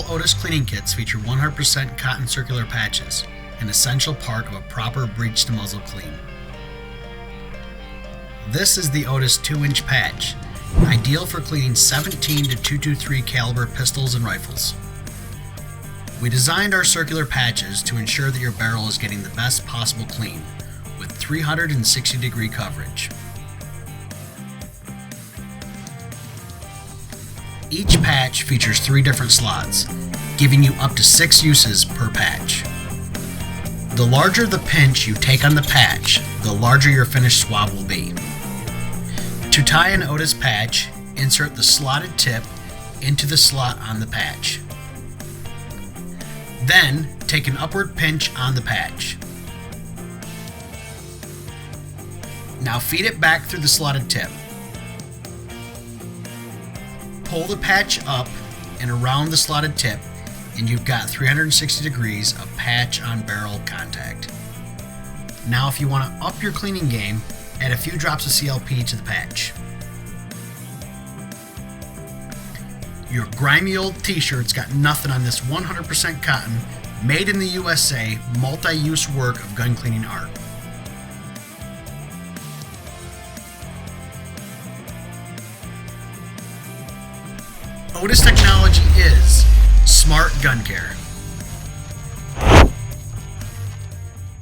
Otis cleaning kits feature 100% cotton circular patches, an essential part of a proper breech-to-muzzle clean. This is the Otis 2-inch patch, ideal for cleaning 17 to .223 caliber pistols and rifles. We designed our circular patches to ensure that your barrel is getting the best possible clean, with 360-degree coverage. Each patch features 3 different slots, giving you up to 6 uses per patch. The larger the pinch you take on the patch, the larger your finished swab will be. To tie an Otis patch, insert the slotted tip into the slot on the patch. Then, take an upward pinch on the patch. Now feed it back through the slotted tip. Pull the patch up and around the slotted tip, and you've got 360 degrees of patch on barrel contact. Now if you want to up your cleaning game, add a few drops of CLP to the patch. Your grimy old t-shirt's got nothing on this 100% cotton, made in the USA, multi-use work of gun cleaning art. Otis technology is smart gun care.